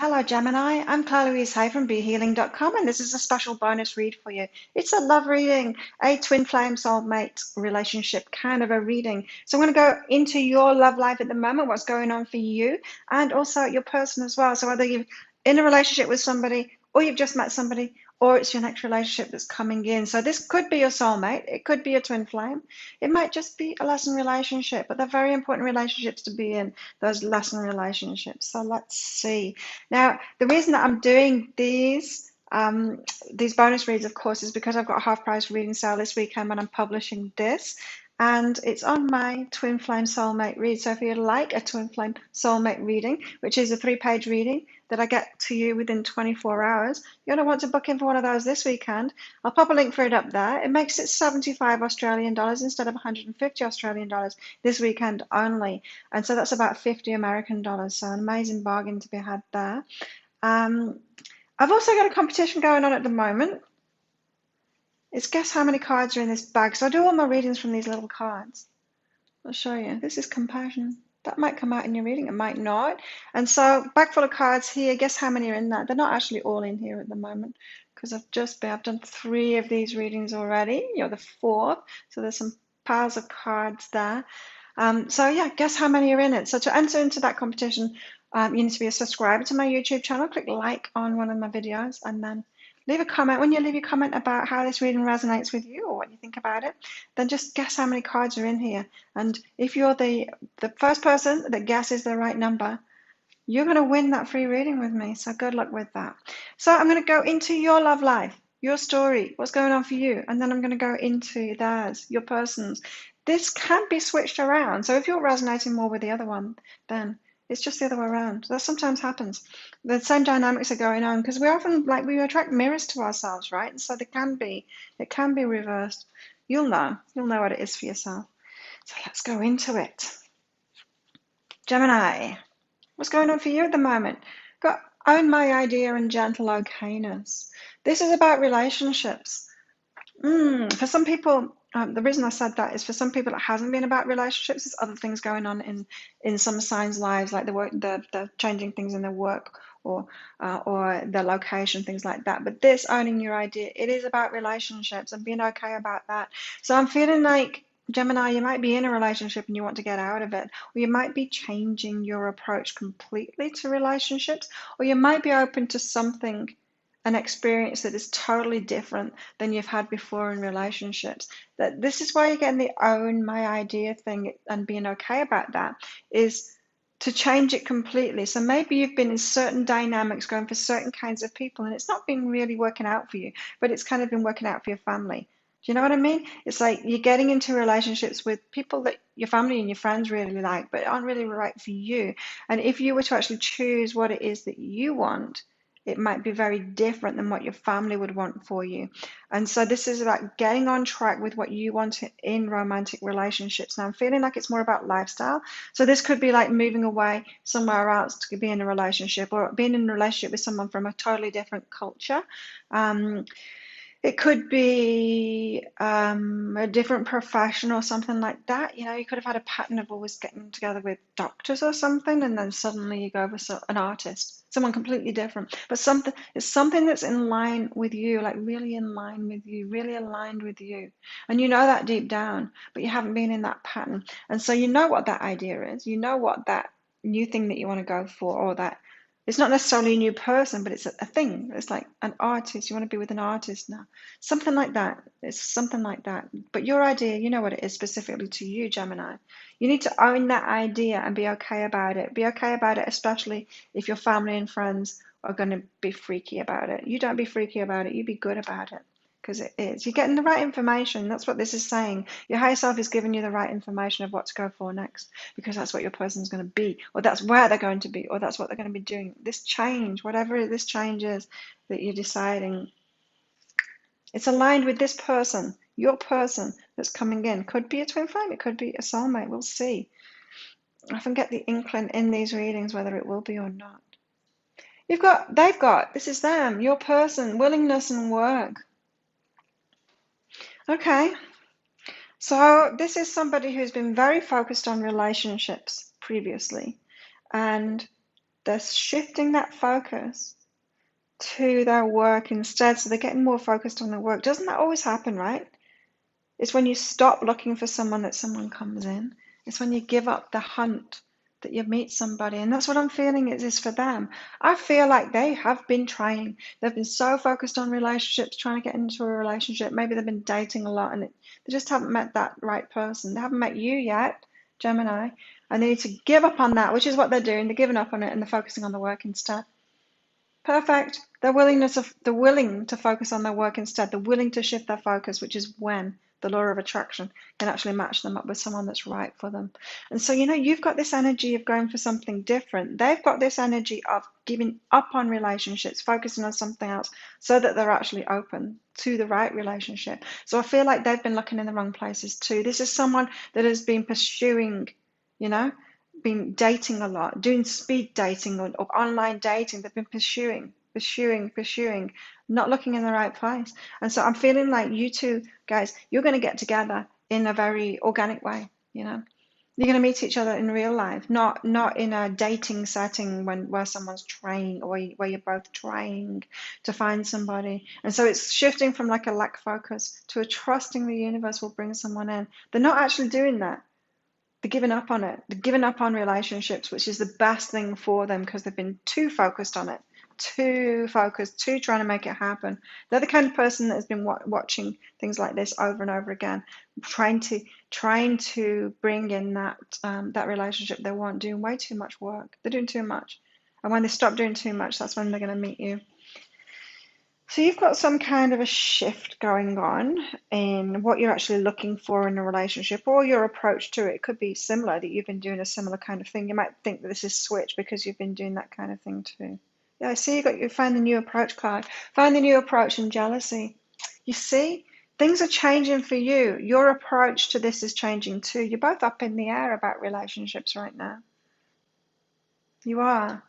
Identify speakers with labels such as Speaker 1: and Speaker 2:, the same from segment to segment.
Speaker 1: Hello, Gemini. I'm Claire Louise Hay from BeHealing.com, and this is a special bonus read for you. It's a love reading, a twin flame soulmate relationship kind of a reading. So I'm going to go into your love life at the moment, what's going on for you, and also your person as well. So whether you're in a relationship with somebody, or you've just met somebody, or it's your next relationship that's coming in. So this could be your soulmate, it could be a twin flame, it might just be a lesson relationship, but they're very important relationships to be in, those lesson relationships. So let's see. Now, the reason that I'm doing these bonus reads, of course, is because I've got a half price reading sale this weekend when I'm publishing this, and it's on my Twin Flame Soulmate read. So if you'd like a Twin Flame Soulmate reading, which is a 3-page reading that I get to you within 24 hours, you're going to want to book in for one of those this weekend. I'll pop a link for it up there. It makes it 75 Australian dollars instead of 150 Australian dollars this weekend only. And so that's about 50 American dollars. So an amazing bargain to be had there. I've also got a competition going on at the moment. It's guess how many cards are in this bag. So I do all my readings from these little cards. I'll show you. This is compassion. That might come out in your reading, it might not. And so bag full of cards here. Guess how many are in that? They're not actually all in here at the moment because I've done 3 of these readings already. You're the 4th. So there's some piles of cards there. So yeah, guess how many are in it. So to enter into that competition, you need to be a subscriber to my YouTube channel. Click like on one of my videos and then leave a comment. When you leave your comment about how this reading resonates with you or what you think about it, then just guess how many cards are in here. And if you're the first person that guesses the right number, you're going to win that free reading with me. So good luck with that. So I'm going to go into your love life, your story, what's going on for you. And then I'm going to go into theirs, your person's. This can be switched around. So if you're resonating more with the other one, then it's just the other way around. That sometimes happens. The same dynamics are going on because we often, like, we attract mirrors to ourselves, right? And so it can be reversed. You'll know what it is for yourself. So let's go into it. Gemini, what's going on for you at the moment? Got own my idea and gentle okayness. This is about relationships. For some people, the reason I said that is for some people it hasn't been about relationships. There's other things going on in some signs' lives, like the changing things in their work or their location, things like that. But this owning your idea, it is about relationships and being okay about that. So I'm feeling like, Gemini, you might be in a relationship and you want to get out of it, or you might be changing your approach completely to relationships, or you might be open to something, an experience that is totally different than you've had before in relationships. That this is why you're getting the own my idea thing and being okay about that, is to change it completely. So maybe you've been in certain dynamics going for certain kinds of people and it's not been really working out for you, but it's kind of been working out for your family. Do you know what I mean? It's like you're getting into relationships with people that your family and your friends really like, but aren't really right for you. And if you were to actually choose what it is that you want, it might be very different than what your family would want for you. And so this is about getting on track with what you want in romantic relationships. Now I'm feeling like it's more about lifestyle. So this could be like moving away somewhere else to be in a relationship, or being in a relationship with someone from a totally different culture. It could be a different profession or something like that. You know, you could have had a pattern of always getting together with doctors or something, and then suddenly you go with an artist, someone completely different. But it's something that's in line with you, like really in line with you, really aligned with you. And you know that deep down, but you haven't been in that pattern. And so you know what that idea is. You know what that new thing that you want to go for, or that it's not necessarily a new person, but it's a thing. It's like an artist. You want to be with an artist now. Something like that. It's something like that. But your idea, you know what it is specifically to you, Gemini. You need to own that idea and be okay about it. Be okay about it, especially if your family and friends are going to be freaky about it. You don't be freaky about it. You be good about it. Because it is. You're getting the right information. That's what this is saying. Your higher self is giving you the right information of what to go for next, because that's what your person's going to be, or that's where they're going to be, or that's what they're going to be doing. This change, whatever this change is that you're deciding, it's aligned with this person, your person that's coming in. Could be a twin flame, it could be a soulmate. We'll see. I often get the inkling in these readings whether it will be or not. They've got, this is them, your person, willingness and work. Okay, so this is somebody who's been very focused on relationships previously, and they're shifting that focus to their work instead, so they're getting more focused on their work. Doesn't that always happen, right? It's when you stop looking for someone that someone comes in. It's when you give up the hunt that you meet somebody. And that's what I'm feeling is for them. I feel like they have been trying. They've been so focused on relationships, trying to get into a relationship. Maybe they've been dating a lot and they just haven't met that right person. They haven't met you yet, Gemini. And they need to give up on that, which is what they're doing. They're giving up on it and they're focusing on the work instead. Perfect. They're willing to focus on their work instead. They're willing to shift their focus, which is when the law of attraction can actually match them up with someone that's right for them. And so, you've got this energy of going for something different. They've got this energy of giving up on relationships, focusing on something else so that they're actually open to the right relationship. So I feel like they've been looking in the wrong places too. This is someone that has been pursuing, you know, been dating a lot, doing speed dating or online dating. They've been pursuing, not looking in the right place. And so I'm feeling like you two guys, you're going to get together in a very organic way. You're going to meet each other in real life, not in a dating setting where someone's trying or where you're both trying to find somebody. And so it's shifting from like a lack focus to a trusting the universe will bring someone in. They're not actually doing that. They're giving up on it. They're giving up on relationships, which is the best thing for them because they've been too focused on it, too focused, too trying to make it happen. They're the kind of person that has been watching things like this over and over again, trying to bring in that relationship they want, doing way too much work. They're doing too much. And when they stop doing too much, that's when they're going to meet you. So you've got some kind of a shift going on in what you're actually looking for in a relationship or your approach to it. It could be similar, that you've been doing a similar kind of thing. You might think that this is switch because you've been doing that kind of thing too. Yeah, I see you find the new approach card. Find the new approach in jealousy. You see, things are changing for you. Your approach to this is changing too. You're both up in the air about relationships right now. You are.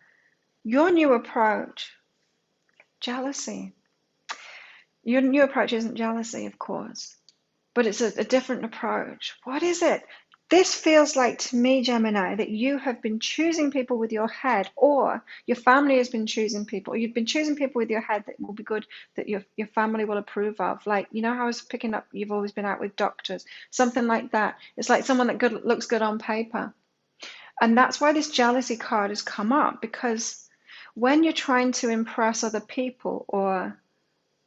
Speaker 1: Your new approach, jealousy. Your new approach isn't jealousy, of course, but it's a different approach. What is it? This feels like to me, Gemini, that you have been choosing people with your head, or your family has been choosing people, or you've been choosing people with your head that will be good, that your family will approve of. Like, how I was picking up, you've always been out with doctors, something like that. It's like someone that looks good on paper. And that's why this jealousy card has come up, because when you're trying to impress other people or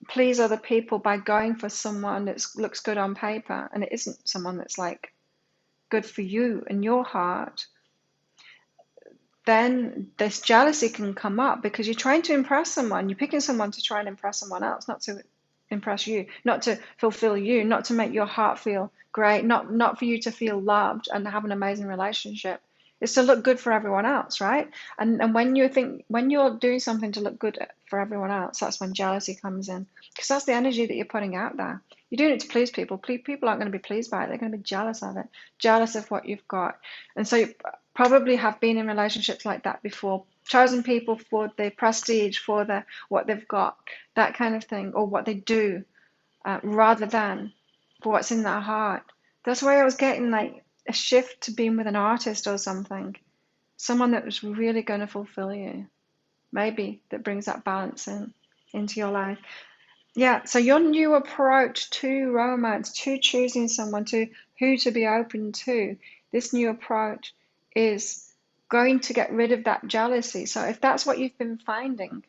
Speaker 1: please other people by going for someone that looks good on paper and it isn't someone that's like good for you and your heart, then this jealousy can come up because you're trying to impress someone. You're picking someone to try and impress someone else, not to impress you, not to fulfill you, not to make your heart feel great, not for you to feel loved and have an amazing relationship. It's to look good for everyone else, right? And when you're doing something to look good for everyone else, that's when jealousy comes in, because that's the energy that you're putting out there. You're doing it to please people. People aren't going to be pleased by it. They're going to be jealous of it, jealous of what you've got. And so you probably have been in relationships like that before, chosen people for the prestige, for what they've got, that kind of thing, or what they do, rather than for what's in their heart. That's why I was getting like a shift to being with an artist or something, someone that was really going to fulfill you, maybe that brings that balance into your life. Yeah, so your new approach to romance, to choosing someone, to who to be open to, this new approach is going to get rid of that jealousy. So if that's what you've been finding,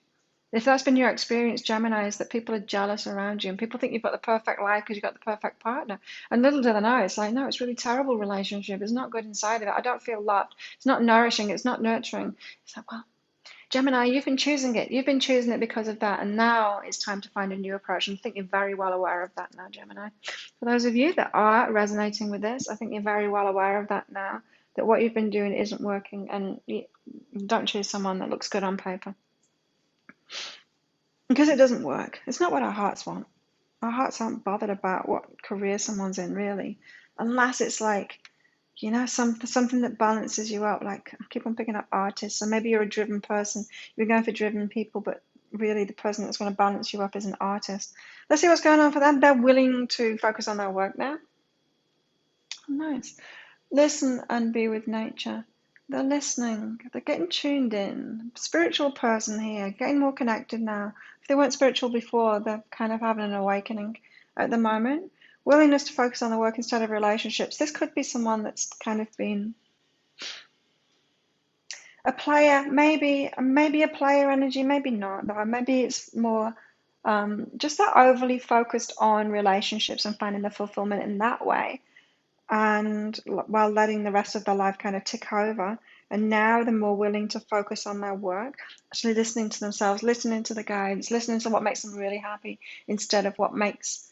Speaker 1: if that's been your experience, Gemini, is that people are jealous around you and people think you've got the perfect life because you've got the perfect partner. And little do they know, it's like, no, it's really terrible relationship. It's not good inside of it. I don't feel loved. It's not nourishing. It's not nurturing. It's like, well, Gemini, you've been choosing it. You've been choosing it because of that. And now it's time to find a new approach. And I think you're very well aware of that now, Gemini. For those of you that are resonating with this, I think you're very well aware of that now, that what you've been doing isn't working. And you don't choose someone that looks good on paper, because it doesn't work. It's not what our hearts want. Our hearts aren't bothered about what career someone's in, really, unless it's like, something that balances you up. Like, I keep on picking up artists. So maybe you're a driven person. You're going for driven people, but really the person that's going to balance you up is an artist. Let's see what's going on for them. They're willing to focus on their work now. Nice. Listen and be with nature. They're listening. They're getting tuned in. Spiritual person here, getting more connected now. If they weren't spiritual before, they're kind of having an awakening at the moment. Willingness to focus on the work instead of relationships. This could be someone that's kind of been a player, maybe a player energy, maybe not though. Maybe it's more just that overly focused on relationships and finding the fulfillment in that way, and while letting the rest of their life kind of tick over. And now they're more willing to focus on their work, actually listening to themselves, listening to the guides, listening to what makes them really happy instead of what looks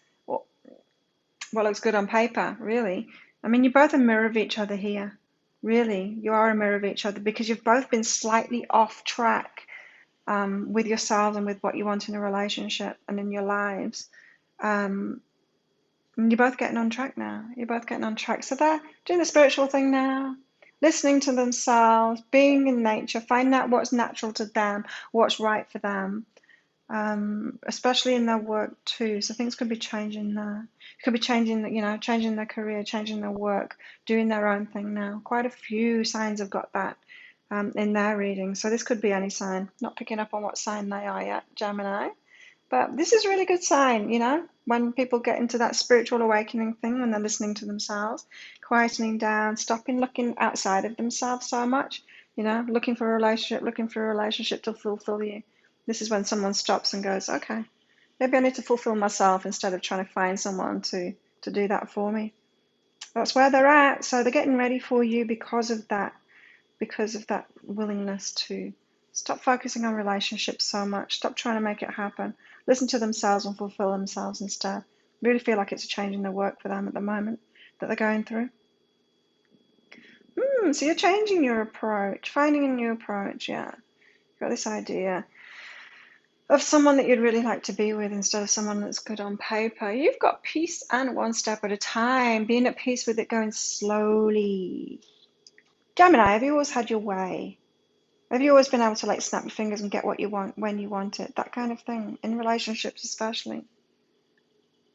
Speaker 1: good on paper, really. I mean, you're both a mirror of each other here. Really, you are a mirror of each other because you've both been slightly off track with yourselves and with what you want in a relationship and in your lives. And you're both getting on track now. You're both getting on track. So they're doing the spiritual thing now, listening to themselves, being in nature, finding out what's natural to them, what's right for them, especially in their work too. So things could be changing there. It could be changing, changing their career, changing their work, doing their own thing now. Quite a few signs have got that in their reading. So this could be any sign. Not picking up on what sign they are yet, Gemini. But this is a really good sign, when people get into that spiritual awakening thing, when they're listening to themselves, quietening down, stopping looking outside of themselves so much, looking for a relationship to fulfill you. This is when someone stops and goes, okay, maybe I need to fulfill myself instead of trying to find someone to do that for me. That's where they're at. So they're getting ready for you because of that willingness to stop focusing on relationships so much, stop trying to make it happen, listen to themselves and fulfill themselves instead. Really feel like it's a change in the work for them at the moment that they're going through. So you're changing your approach, finding a new approach, yeah. You've got this idea of someone that you'd really like to be with instead of someone that's good on paper. You've got peace and one step at a time, being at peace with it going slowly. Gemini, have you always had your way? Have you always been able to snap your fingers and get what you want when you want it? That kind of thing, in relationships especially.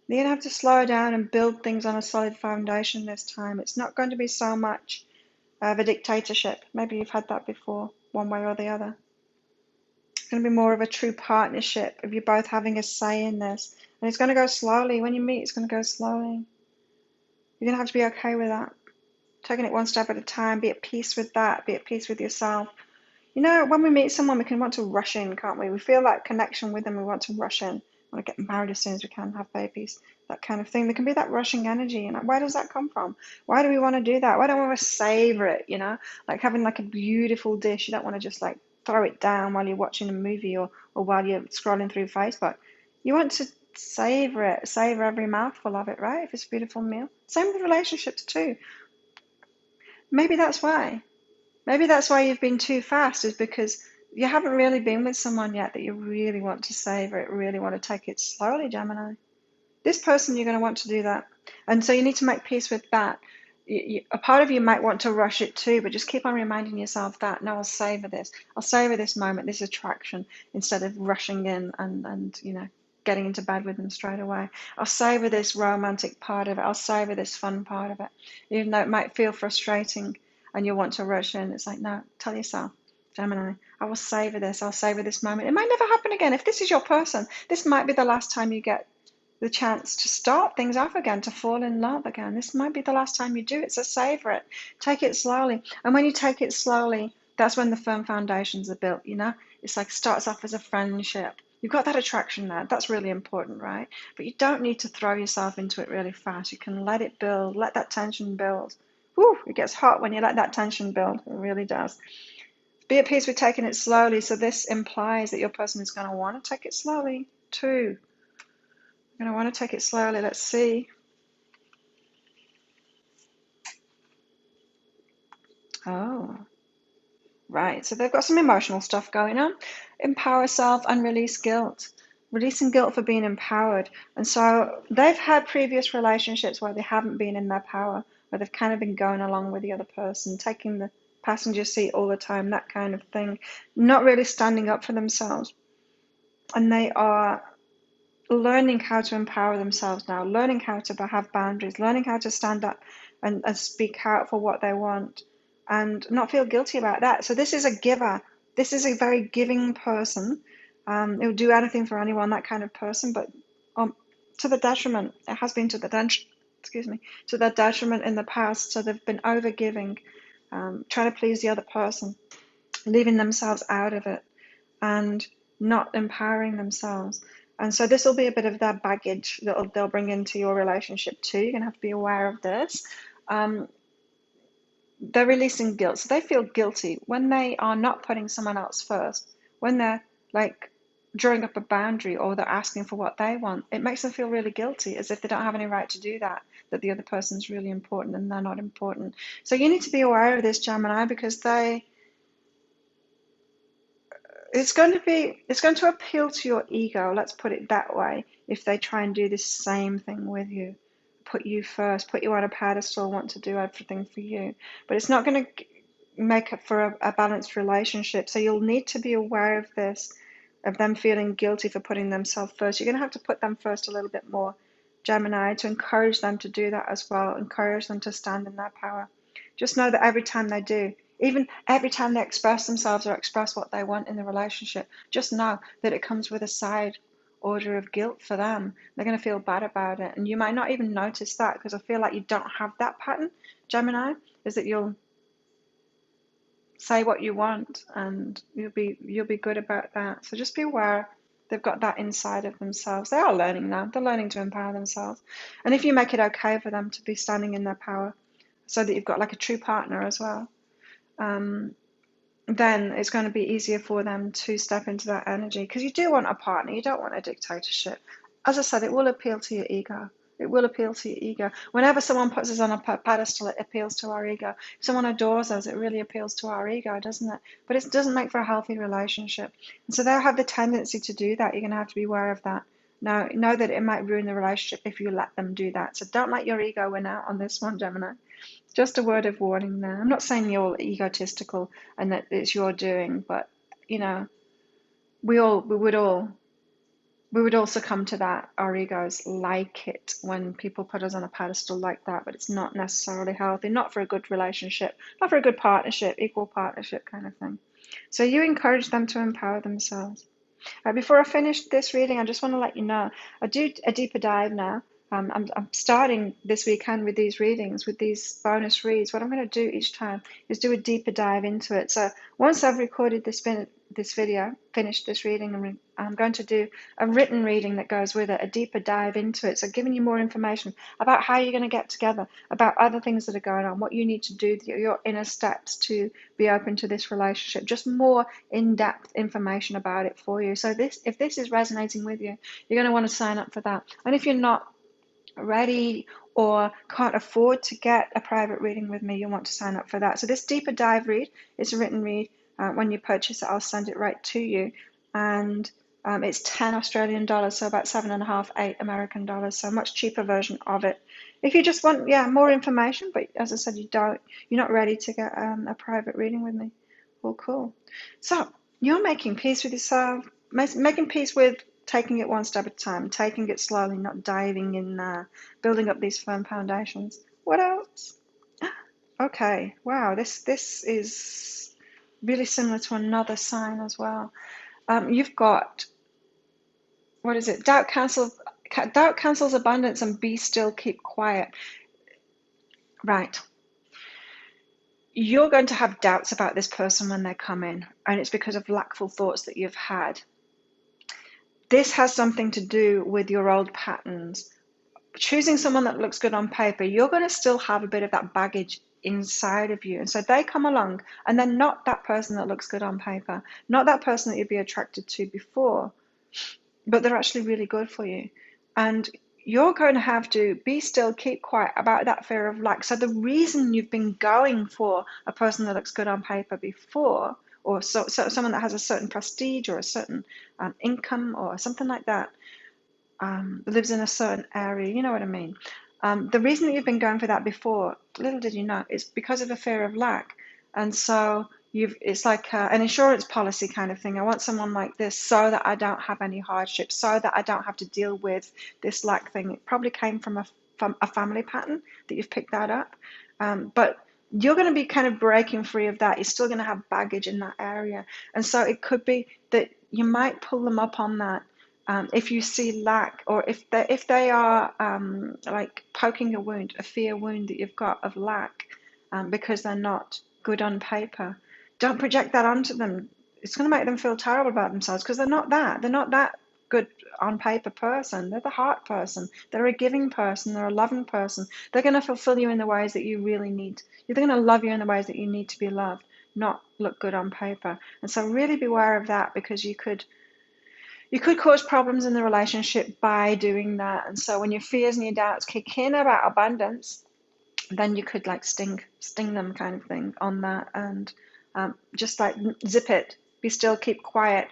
Speaker 1: You're going to have to slow down and build things on a solid foundation this time. It's not going to be so much of a dictatorship. Maybe you've had that before, one way or the other. It's going to be more of a true partnership of you both having a say in this. And it's going to go slowly. When you meet, it's going to go slowly. You're going to have to be okay with that. Taking it one step at a time. Be at peace with that. Be at peace with yourself. When we meet someone, we can want to rush in, can't we? We feel that connection with them. We want to rush in. We want to get married as soon as we can, have babies, that kind of thing. There can be that rushing energy. And where does that come from? Why do we want to do that? Why don't we want to savor it, Like having a beautiful dish. You don't want to just throw it down while you're watching a movie or while you're scrolling through Facebook. You want to savor it, savor every mouthful of it, right? If it's a beautiful meal. Same with relationships too. Maybe that's why. Maybe that's why you've been too fast, is because you haven't really been with someone yet that you really want to savor it, really want to take it slowly, Gemini. This person, you're going to want to do that. And so you need to make peace with that. A part of you might want to rush it too, but just keep on reminding yourself that, no, I'll savor this. I'll savor this moment, this attraction, instead of rushing in and getting into bed with them straight away. I'll savor this romantic part of it. I'll savor this fun part of it. Even though it might feel frustrating and you want to rush in, it's like, no, tell yourself, Gemini, I will savor this. I'll savor this moment. It might never happen again. If this is your person, this might be the last time you get the chance to start things off again, to fall in love again. This might be the last time you do it, so savor it. Take it slowly. And when you take it slowly, that's when the firm foundations are built, It's starts off as a friendship. You've got that attraction there. That's really important, right? But you don't need to throw yourself into it really fast. You can let it build, let that tension build. Whew, it gets hot when you let that tension build. It really does. Be at peace with taking it slowly. So this implies that your person is going to want to take it slowly too. You're going to want to take it slowly. Let's see. Oh, right. So they've got some emotional stuff going on. Empower self and release guilt. Releasing guilt for being empowered. And so they've had previous relationships where they haven't been in their power, where they've kind of been going along with the other person, taking the passenger seat all the time, that kind of thing. Not really standing up for themselves. And they are learning how to empower themselves now, learning how to have boundaries, learning how to stand up and speak out for what they want. and not feel guilty about that. So this is a giver. This is a very giving person. It will do anything for anyone, that kind of person, but to the detriment. It has been to the to their detriment in the past. So they've been over giving, trying to please the other person, leaving themselves out of it, and not empowering themselves. And so this will be a bit of their baggage that they'll bring into your relationship too. You're going to have to be aware of this. They're releasing guilt. So they feel guilty when they are not putting someone else first, when they're like drawing up a boundary or they're asking for what they want. It makes them feel really guilty, as if they don't have any right to do that, that the other person's really important and they're not important. So you need to be aware of this, Gemini, because it's going to appeal to your ego, let's put it that way, if they try and do the same thing with you. Put you first, put you on a pedestal, want to do everything for you. But it's not going to make it for a balanced relationship. So you'll need to be aware of this, of them feeling guilty for putting themselves first. You're going to have to put them first a little bit more, Gemini, to encourage them to do that as well, encourage them to stand in their power. Just know that every time they do, even every time they express themselves or express what they want in the relationship, just know that it comes with a side order of guilt for them. They're going to feel bad about it. And you might not even notice that, because I feel like you don't have that pattern, Gemini, is that you'll say what you want and you'll be good about that. So just be aware they've got that inside of themselves. They are learning now. They're learning to empower themselves. And if you make it okay for them to be standing in their power, so that you've got like a true partner as well, then it's going to be easier for them to step into that energy, because you do want a partner. You don't want a dictatorship. As I said, it will appeal to your ego. It will appeal to your ego. Whenever someone puts us on a pedestal, it appeals to our ego. If someone adores us, it really appeals to our ego, doesn't it? But it doesn't make for a healthy relationship. And so they'll have the tendency to do that. You're going to have to be aware of that. Now, know that it might ruin the relationship if you let them do that. So don't let your ego win out on this one, Gemini. Just a word of warning there. I'm not saying you're egotistical and that it's your doing, but you know, we would all succumb to that. Our egos like it when people put us on a pedestal like that, but it's not necessarily healthy, not for a good relationship, not for a good partnership, equal partnership kind of thing. So you encourage them to empower themselves. Before I finish this reading, I just want to let you know, I do a deeper dive now. I'm starting this weekend with these readings, with these bonus reads. What I'm going to do each time is do a deeper dive into it. So once I've recorded this video, finished this reading, I'm going to do a written reading that goes with it, a deeper dive into it. So giving you more information about how you're going to get together, about other things that are going on, what you need to do, your inner steps to be open to this relationship, just more in-depth information about it for you. So if this is resonating with you, you're going to want to sign up for that. And if you're not ready or can't afford to get a private reading with me, you'll want to sign up for that. So this deeper dive read is a written read. When you purchase it, I'll send it right to you. And it's 10 Australian dollars, so about 7.5, 8 American dollars, so a much cheaper version of it. If you just want, more information, but as I said, you're not ready to get a private reading with me. Well, cool. So you're making peace with yourself, making peace with taking it one step at a time, taking it slowly, not diving in, building up these firm foundations. What else? Okay, wow, this is really similar to another sign as well. You've got, what is it? Doubt cancels abundance, and be still, keep quiet. Right. You're going to have doubts about this person when they come in, and it's because of lackful thoughts that you've had. This has something to do with your old patterns. Choosing someone that looks good on paper, you're going to still have a bit of that baggage inside of you. And so they come along and they're not that person that looks good on paper, not that person that you'd be attracted to before, but they're actually really good for you. And you're going to have to be still, keep quiet about that fear of lack. So the reason you've been going for a person that looks good on paper before, or so someone that has a certain prestige or a certain income or something like that, lives in a certain area, you know what I mean? The reason that you've been going for that before, little did you know, is because of a fear of lack. And so it's like an insurance policy kind of thing. I want someone like this so that I don't have any hardship, so that I don't have to deal with this lack thing. It probably came from a family pattern that you've picked that up. But you're going to be kind of breaking free of that. You're still going to have baggage in that area. And so it could be that you might pull them up on that. If you see lack, or if they are like poking a wound, a fear wound that you've got of lack, because they're not good on paper, don't project that onto them. It's going to make them feel terrible about themselves because they're not that. They're not that good on paper person. They're the heart person. They're a giving person. They're a loving person. They're going to fulfill you in the ways that you really need. They're going to love you in the ways that you need to be loved, not look good on paper. And so really beware of that, because you could cause problems in the relationship by doing that. And so when your fears and your doubts kick in about abundance, then you could like sting them, kind of thing, on that. And just like zip it, be still, keep quiet,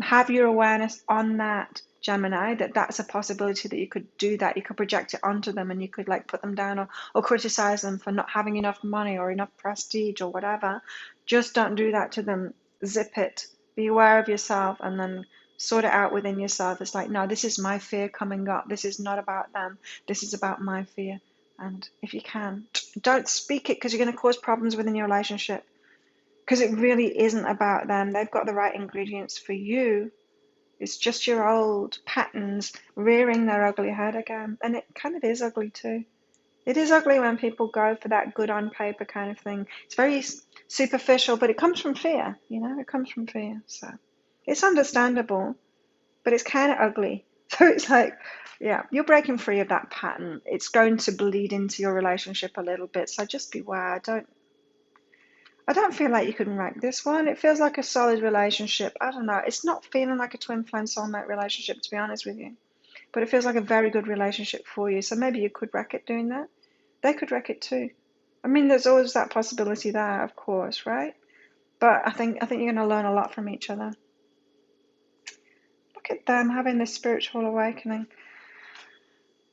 Speaker 1: have your awareness on that, Gemini, that's a possibility that you could do that. You could project it onto them, and you could like put them down, or criticize them for not having enough money or enough prestige or whatever. Just don't do that to them. Zip it, be aware of yourself, and then sort it out within yourself. It's like, no, this is my fear coming up. This is not about them. This is about my fear. And if you can, don't speak it, because you're going to cause problems within your relationship, because it really isn't about them. They've got the right ingredients for you. It's just your old patterns rearing their ugly head again. And it kind of is ugly too. It is ugly when people go for that good on paper kind of thing. It's very superficial, but it comes from fear, it comes from fear. So it's understandable, but it's kind of ugly. So it's like, yeah, you're breaking free of that pattern. It's going to bleed into your relationship a little bit. So just beware. I don't feel like you can rank this one. It feels like a solid relationship. I don't know. It's not feeling like a twin flame soulmate relationship, to be honest with you. But it feels like a very good relationship for you. So maybe you could wreck it doing that. They could wreck it too. I mean, there's always that possibility there, of course, right? But I think you're going to learn a lot from each other. Look at them having this spiritual awakening.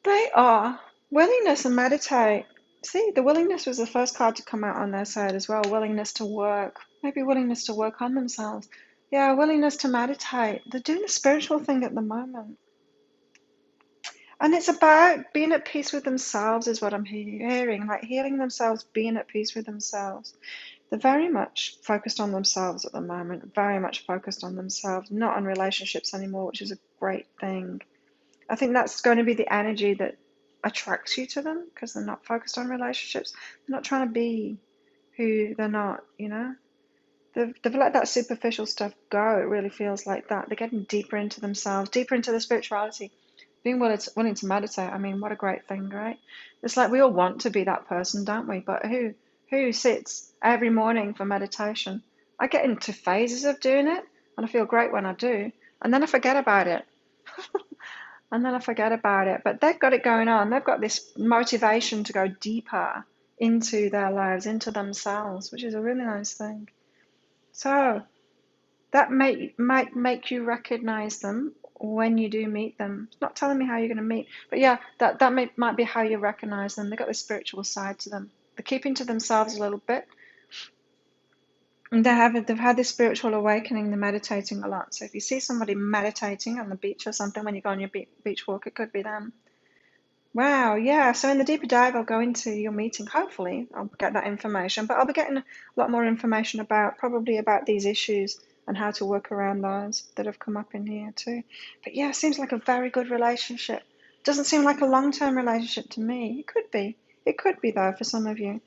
Speaker 1: They are. Willingness and meditate. See, the willingness was the first card to come out on their side as well. Willingness to work. Maybe willingness to work on themselves. Yeah, willingness to meditate. They're doing the spiritual thing at the moment. And it's about being at peace with themselves, is what I'm hearing. Like healing themselves, being at peace with themselves. They're very much focused on themselves at the moment. Very much focused on themselves. Not on relationships anymore, which is a great thing. I think that's going to be the energy that attracts you to them, because they're not focused on relationships. They're not trying to be who they're not, They've let that superficial stuff go. It really feels like that. They're getting deeper into themselves, deeper into the spirituality, being willing to meditate. I mean, what a great thing, right? It's like we all want to be that person, don't we? But who sits every morning for meditation? I get into phases of doing it, and I feel great when I do, and then I forget about it. And then I forget about it. But they've got it going on. They've got this motivation to go deeper into their lives, into themselves, which is a really nice thing. So that might make you recognize them when you do meet them. It's not telling me how you're going to meet, but yeah, that might be how you recognize them. They've got this spiritual side to them. They're keeping to themselves a little bit. And they've had this spiritual awakening. They're meditating a lot. So if you see somebody meditating on the beach or something when you go on your beach walk, it could be them. Wow, yeah. So in the deeper dive, I'll go into your meeting. Hopefully, I'll get that information. But I'll be getting a lot more information probably about these issues and how to work around those that have come up in here too. But yeah, it seems like a very good relationship. Doesn't seem like a long-term relationship to me. It could be. It could be though for some of you.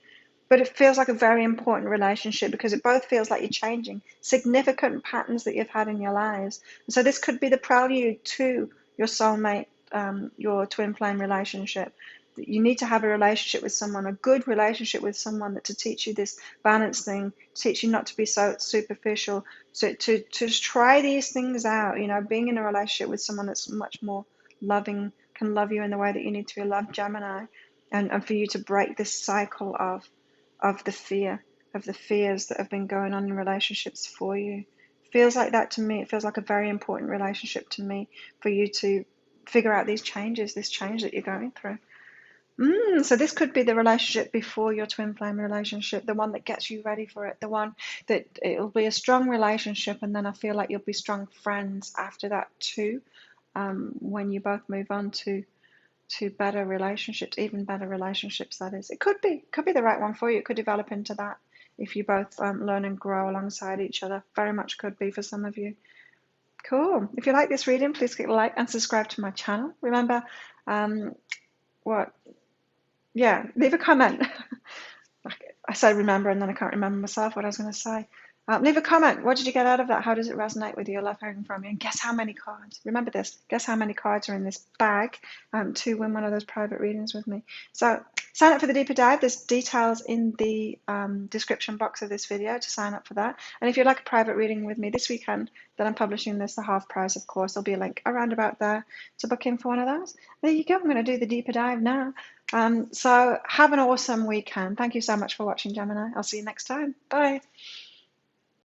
Speaker 1: But it feels like a very important relationship, because it both feels like you're changing significant patterns that you've had in your lives. And so this could be the prelude to your soulmate, your twin flame relationship. You need to have a relationship with someone, a good relationship with someone, that to teach you this balance thing, teach you not to be so superficial, so to just try these things out. Being in a relationship with someone that's much more loving, can love you in the way that you need to be loved, Gemini, and for you to break this cycle of the fears that have been going on in relationships for you. Feels like that to me. It feels like a very important relationship to me, for you to figure out this change that you're going through. So this could be the relationship before your twin flame relationship, the one that gets you ready for it, the one that it'll be a strong relationship, and then I feel like you'll be strong friends after that too, when you both move on to to better relationships, even better relationships, that is. It could be the right one for you. It could develop into that if you both learn and grow alongside each other. Very much could be for some of you. Cool. If you like this reading, please click like and subscribe to my channel. Remember, leave a comment. I said remember, and then I can't remember myself what I was going to say. Leave a comment. What did you get out of that? How does it resonate with you? I love hearing from you. And guess how many cards? Remember this. Guess how many cards are in this bag to win one of those private readings with me. So sign up for the deeper dive. There's details in the description box of this video to sign up for that. And if you'd like a private reading with me this weekend, that I'm publishing this, the half price, of course, there'll be a link around about there to book in for one of those. There you go. I'm going to do the deeper dive now. So have an awesome weekend. Thank you so much for watching, Gemini. I'll see you next time. Bye.